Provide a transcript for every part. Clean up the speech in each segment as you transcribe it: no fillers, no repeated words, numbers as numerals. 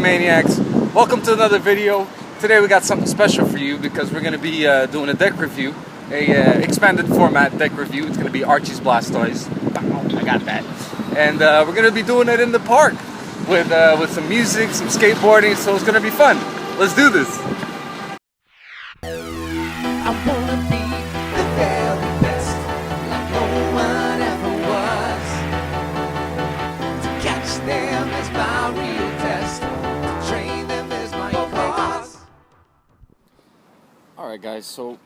PokeManiacs. Welcome to another video. Today we got something special for you because we're going to be doing a deck review, a expanded format deck review. It's going to be Archie's Blastoise. I got that. And we're going to be doing it in the park with some music, some skateboarding, so it's going to be fun. Let's do this. I wanna be the very best, like no one ever was. To catch them is my real test, to train them is my cause. Alright guys, so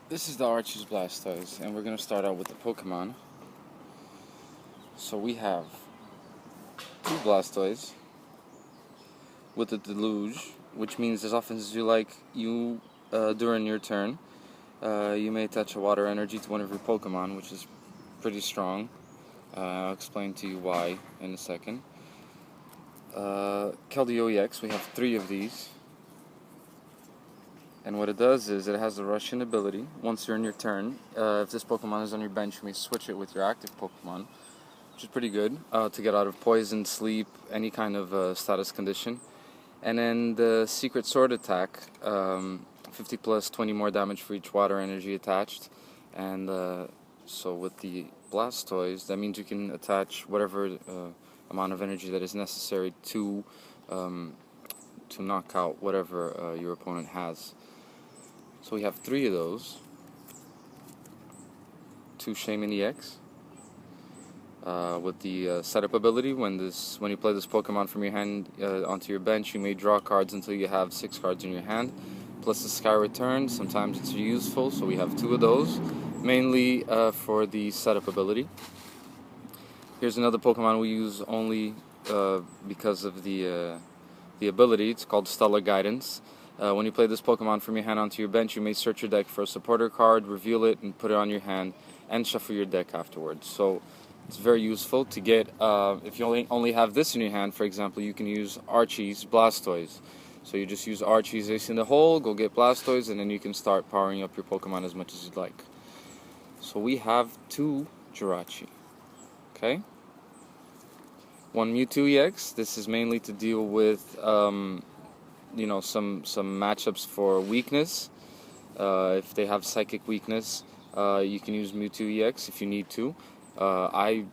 this is the Archie's Blastoise, and we're going to start out with the Pokemon. So we have two Blastoise with the Deluge, which means as often as you like, during your turn, you may attach a water energy to one of your Pokemon, which is pretty strong. I'll explain to you why in a second. Keldeo EX, we have 3 of these. And what it does is it has the rush-in ability. Once you're in your turn, if this Pokemon is on your bench, you may switch it with your active Pokemon, which is pretty good to get out of poison, sleep, any kind of status condition. And then the Secret Sword attack, 50 plus 20 more damage for each water energy attached. And so with the Blastoise, that means you can attach whatever amount of energy that is necessary to knock out whatever your opponent has. So we have 3 of those. 2 Shaman EX. With the setup ability, when you play this Pokemon from your hand onto your bench, you may draw cards until you have 6 cards in your hand. Plus the Sky Return, sometimes it's useful, so we have 2 of those, mainly for the setup ability. Here's another Pokemon we use only because of the ability. It's called Stellar Guidance. When you play this Pokemon from your hand onto your bench, you may search your deck for a supporter card, reveal it, and put it on your hand, and shuffle your deck afterwards. So it's very useful to get, if you only have this in your hand, for example, you can use Archie's Blastoise. So you just use Archie's Ace in the Hole, go get Blastoise, and then you can start powering up your Pokemon as much as you'd like. So we have 2 Jirachi. Okay? 1 Mewtwo EX. This is mainly to deal with, some matchups for weakness. If they have Psychic weakness, you can use Mewtwo EX if you need to. I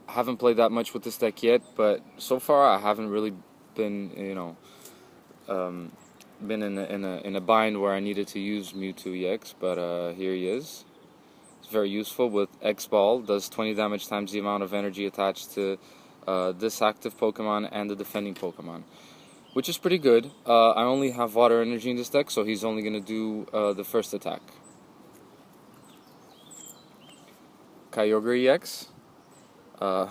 haven't played that much with this deck yet, but so far I haven't really been, been in a bind where I needed to use Mewtwo EX. But here he is. It's very useful with X Ball. Does 20 damage times the amount of energy attached to this active Pokemon and the defending Pokemon, which is pretty good. I only have water energy in this deck, so he's only going to do the first attack. Kyogre EX,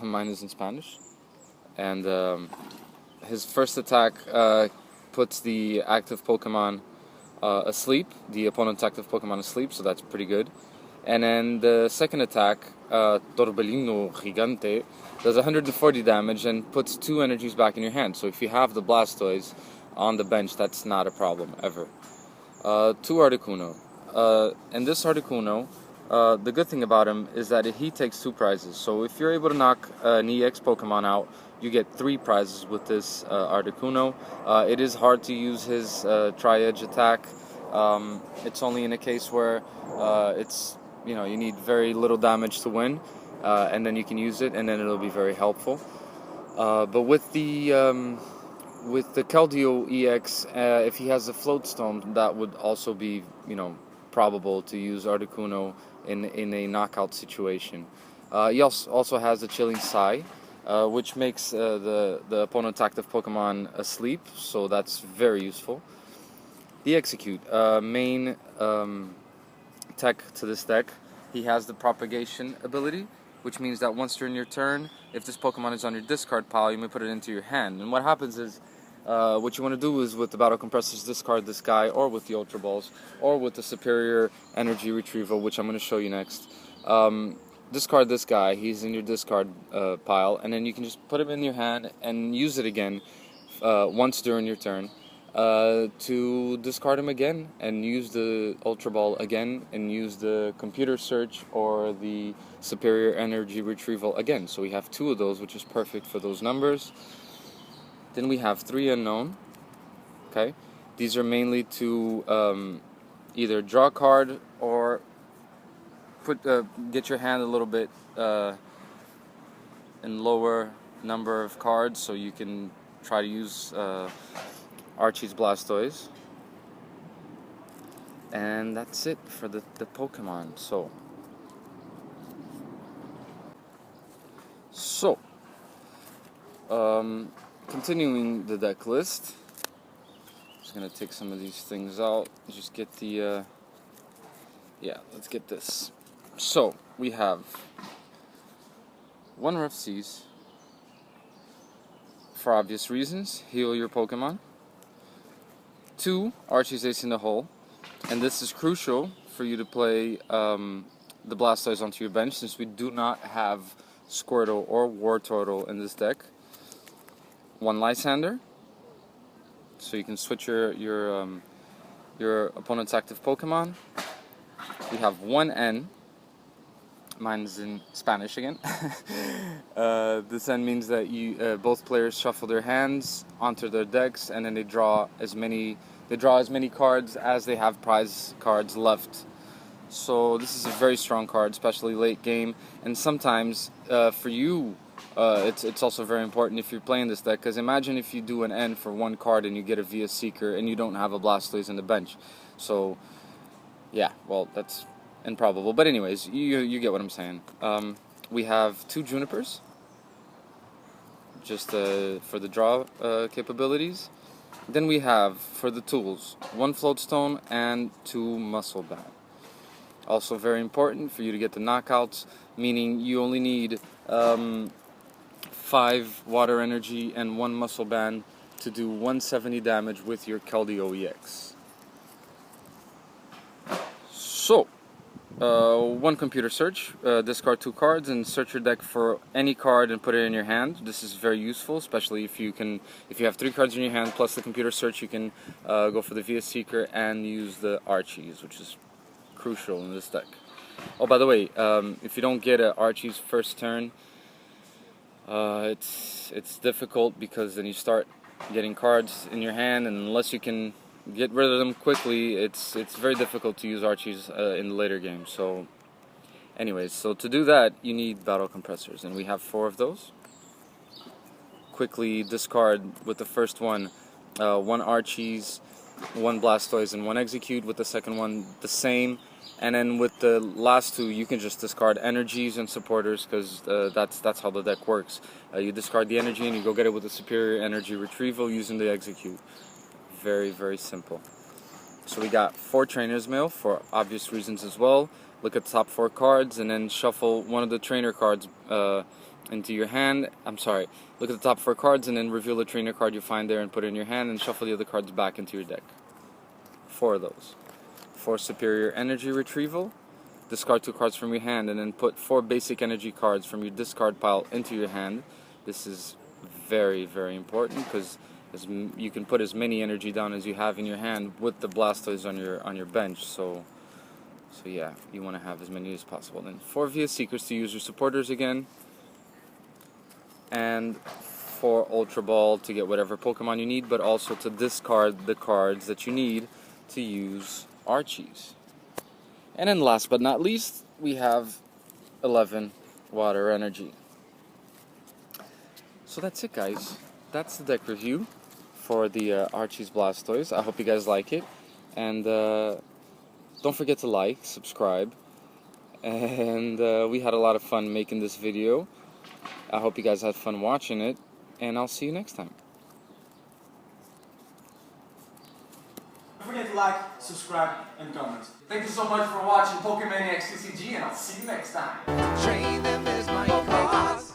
mine is in Spanish, and his first attack puts the active Pokemon asleep, the opponent's active Pokemon asleep, so that's pretty good. And then the second attack, Torbellino Gigante, does 140 damage and puts 2 energies back in your hand. So if you have the Blastoise on the bench, that's not a problem, ever. 2 Articuno. And this Articuno, the good thing about him is that he takes 2 prizes. So if you're able to knock an EX Pokemon out, you get 3 prizes with this Articuno. It is hard to use his Tri-Edge attack. It's only in a case where you need very little damage to win, and then you can use it, and then it'll be very helpful. But with the Keldeo EX, if he has a Float Stone, that would also be probable to use Articuno in a knockout situation. He also has the Chilling Sigh, which makes the opponent's active Pokemon asleep, so that's very useful. The Execute, main tech to this deck. He has the Propagation ability, which means that once during your turn, if this Pokemon is on your discard pile, you may put it into your hand. And what happens is, what you want to do is with the Battle Compressors, discard this guy, or with the Ultra Balls, or with the Superior Energy Retrieval, which I'm going to show you next. Discard this guy, he's in your discard pile, and then you can just put him in your hand and use it again once during your turn. To discard him again and use the Ultra Ball again and use the Computer Search or the Superior Energy Retrieval again. So we have 2 of those, which is perfect for those numbers. Then we have 3 unknown. Okay, these are mainly to either draw a card or get your hand a little bit in lower number of cards, so you can try to use Archie's Blastoise. And that's it for the Pokemon. Continuing the deck list. Just gonna take some of these things out. Just get the yeah, let's get this. So we have 1 Rough Seas, for obvious reasons, heal your Pokemon. 2 Archie's Ace in the Hole, and this is crucial for you to play the Blastoise onto your bench, since we do not have Squirtle or Wartortle in this deck. 1 Lysander, so you can switch your opponent's active Pokemon. We have 1 N. Mine's in Spanish again. This N means that both players shuffle their hands onto their decks, and then they draw as many cards as they have prize cards left. So this is a very strong card, especially late game. And sometimes for you, it's also very important if you're playing this deck, because imagine if you do an N for 1 card and you get a Via Seeker and you don't have a Blastoise in the bench. So yeah, well, that's improbable. But anyways, you get what I'm saying. We have 2 Junipers, just for the draw capabilities. Then we have, for the tools, 1 Floatstone and 2 Muscle Band. Also very important for you to get the knockouts, meaning you only need 5 Water Energy and 1 Muscle Band to do 170 damage with your Keldeo EX. So, 1 Computer Search, discard 2 cards and search your deck for any card and put it in your hand. This is very useful, especially if you have 3 cards in your hand plus the Computer Search, you can go for the Via Seeker and use the Archies, which is crucial in this deck. Oh, by the way, if you don't get an Archie's first turn, it's difficult, because then you start getting cards in your hand, and unless you can get rid of them quickly, it's very difficult to use Archies in the later game. So anyways, so to do that, you need Battle Compressors, and we have 4 of those. Quickly discard with the first one 1 Archie's, 1 Blastoise, and 1 Execute. With the second one the same, and then with the last 2 you can just discard energies and supporters, because that's how the deck works. You discard the energy and you go get it with a Superior Energy Retrieval using the Execute. Very, very simple. So we got 4 Trainer's Mail for obvious reasons as well. Look at the top 4 cards and then shuffle one of the trainer cards into your hand. I'm sorry. Look at the top 4 cards and then reveal the trainer card you find there and put it in your hand, and shuffle the other cards back into your deck. 4 of those. 4 Superior Energy Retrieval. Discard 2 cards from your hand and then put 4 basic energy cards from your discard pile into your hand. This is very, very important, because you can put as many energy down as you have in your hand with the Blastoise on your bench. So yeah, you want to have as many as possible. Then 4 Via Seekers to use your supporters again, and 4 Ultra Ball to get whatever Pokemon you need, but also to discard the cards that you need to use Archies. And then last but not least, we have 11 Water Energy. So that's it, guys. That's the deck review for the Archie's Blastoise. I hope you guys like it, and don't forget to like, subscribe, and we had a lot of fun making this video. I hope you guys had fun watching it, and I'll see you next time. Don't forget to like, subscribe, and comment. Thank you so much for watching PokeManiacs TCG, and I'll see you next time. Train them as my cause.